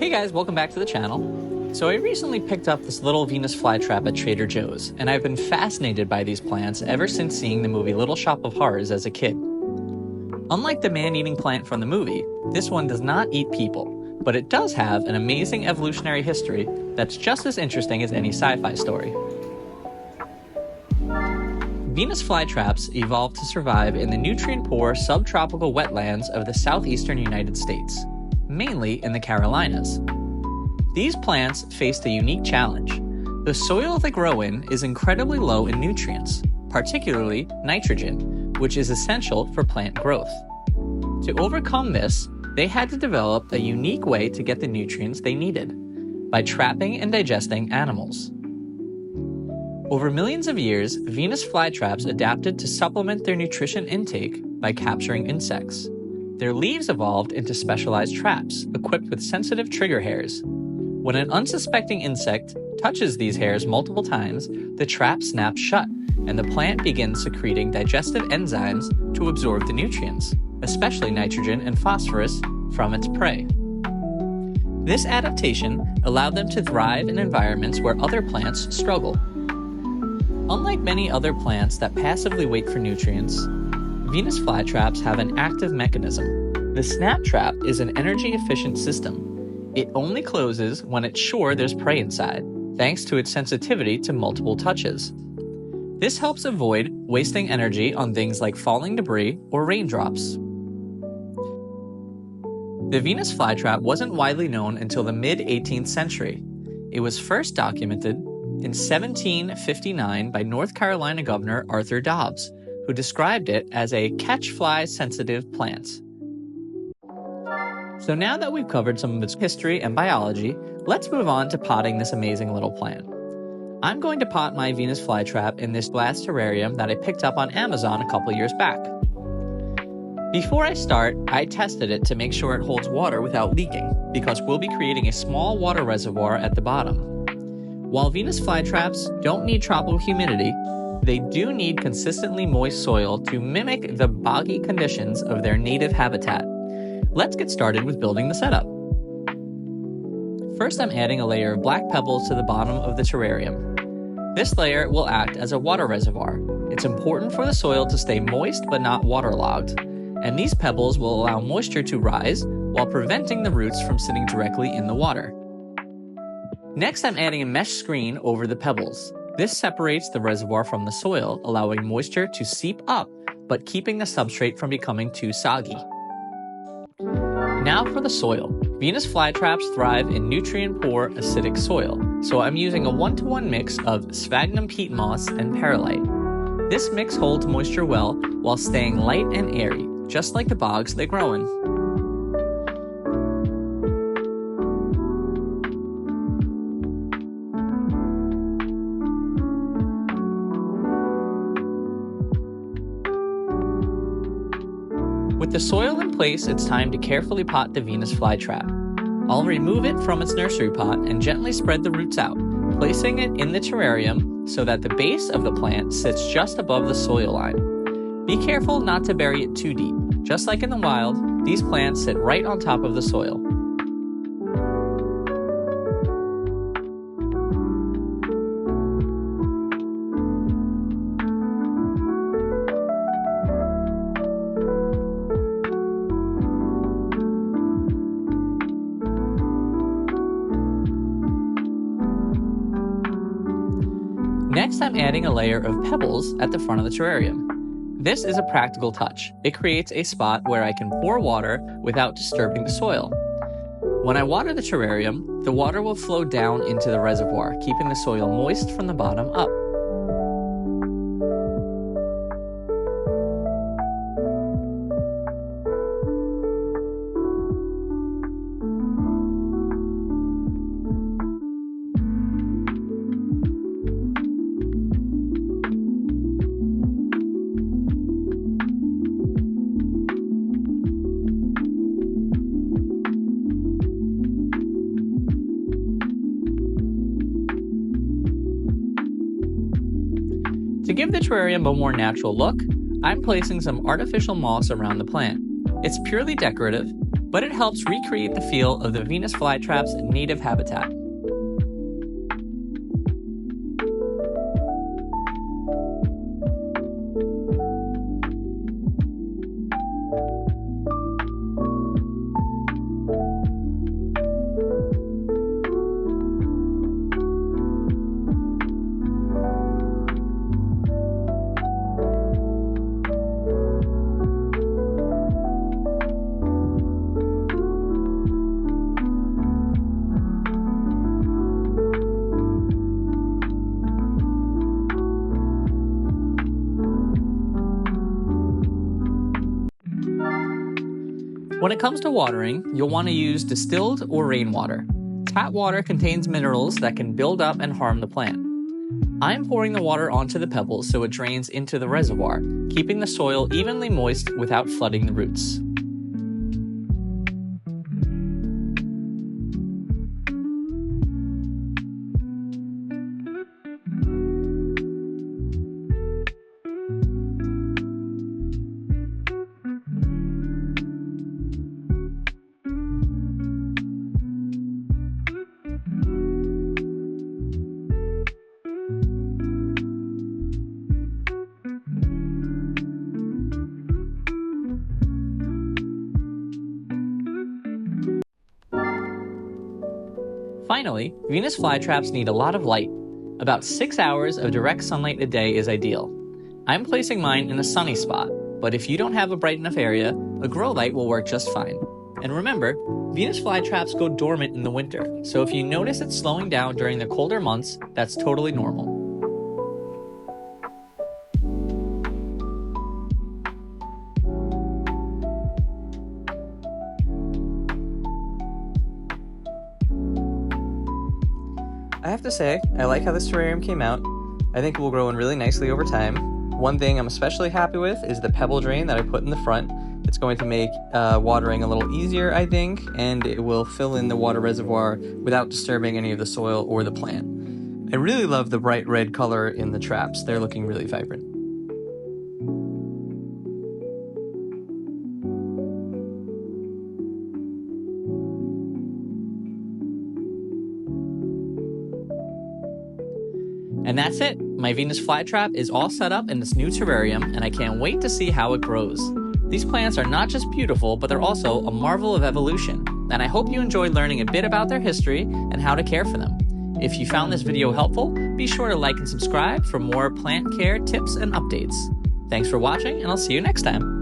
Hey guys, welcome back to the channel. So I recently picked up this little Venus flytrap at Trader Joe's, and I've been fascinated by these plants ever since seeing the movie Little Shop of Horrors as a kid. Unlike the man-eating plant from the movie, this one does not eat people, but it does have an amazing evolutionary history that's just as interesting as any sci-fi story. Venus flytraps evolved to survive in the nutrient-poor subtropical wetlands of the southeastern United States, mainly in the Carolinas. These plants faced a unique challenge. The soil they grow in is incredibly low in nutrients, particularly nitrogen, which is essential for plant growth. To overcome this, they had to develop a unique way to get the nutrients they needed, by trapping and digesting animals. Over millions of years, Venus flytraps adapted to supplement their nutrition intake by capturing insects. Their leaves evolved into specialized traps, equipped with sensitive trigger hairs. When an unsuspecting insect touches these hairs multiple times, the trap snaps shut, and the plant begins secreting digestive enzymes to absorb the nutrients, especially nitrogen and phosphorus, from its prey. This adaptation allowed them to thrive in environments where other plants struggle. Unlike many other plants that passively wait for nutrients, Venus flytraps have an active mechanism. The snap trap is an energy-efficient system. It only closes when it's sure there's prey inside, thanks to its sensitivity to multiple touches. This helps avoid wasting energy on things like falling debris or raindrops. The Venus flytrap wasn't widely known until the mid-18th century. It was first documented in 1759 by North Carolina Governor Arthur Dobbs, who described it as a catch-fly-sensitive plant. So now that we've covered some of its history and biology, let's move on to potting this amazing little plant. I'm going to pot my Venus flytrap in this glass terrarium that I picked up on Amazon a couple years back. Before I start, I tested it to make sure it holds water without leaking, because we'll be creating a small water reservoir at the bottom. While Venus flytraps don't need tropical humidity, they do need consistently moist soil to mimic the boggy conditions of their native habitat. Let's get started with building the setup. First, I'm adding a layer of black pebbles to the bottom of the terrarium. This layer will act as a water reservoir. It's important for the soil to stay moist but not waterlogged, and these pebbles will allow moisture to rise while preventing the roots from sitting directly in the water. Next, I'm adding a mesh screen over the pebbles. This separates the reservoir from the soil, allowing moisture to seep up, but keeping the substrate from becoming too soggy. Now for the soil. Venus flytraps thrive in nutrient-poor acidic soil, so I'm using a 1-to-1 mix of sphagnum peat moss and perlite. This mix holds moisture well while staying light and airy, just like the bogs they grow in. With the soil in place, it's time to carefully pot the Venus flytrap. I'll remove it from its nursery pot and gently spread the roots out, placing it in the terrarium so that the base of the plant sits just above the soil line. Be careful not to bury it too deep. Just like in the wild, these plants sit right on top of the soil. Next, I'm adding a layer of pebbles at the front of the terrarium. This is a practical touch. It creates a spot where I can pour water without disturbing the soil. When I water the terrarium, the water will flow down into the reservoir, keeping the soil moist from the bottom up. To give the terrarium a more natural look, I'm placing some artificial moss around the plant. It's purely decorative, but it helps recreate the feel of the Venus flytrap's native habitat. When it comes to watering, you'll want to use distilled or rainwater. Tap water contains minerals that can build up and harm the plant. I'm pouring the water onto the pebbles so it drains into the reservoir, keeping the soil evenly moist without flooding the roots. Finally, Venus flytraps need a lot of light. About 6 hours of direct sunlight a day is ideal. I'm placing mine in a sunny spot, but if you don't have a bright enough area, a grow light will work just fine. And remember, Venus flytraps go dormant in the winter, so if you notice it slowing down during the colder months, that's totally normal. I have to say, I like how this terrarium came out. I think it will grow in really nicely over time. One thing I'm especially happy with is the pebble drain that I put in the front. It's going to make watering a little easier, I think, and it will fill in the water reservoir without disturbing any of the soil or the plant. I really love the bright red color in the traps. They're looking really vibrant. And that's it. My Venus flytrap is all set up in this new terrarium, and I can't wait to see how it grows. These plants are not just beautiful, but they're also a marvel of evolution, and I hope you enjoyed learning a bit about their history and how to care for them. If you found this video helpful, be sure to like and subscribe for more plant care tips and updates. Thanks for watching, and I'll see you next time.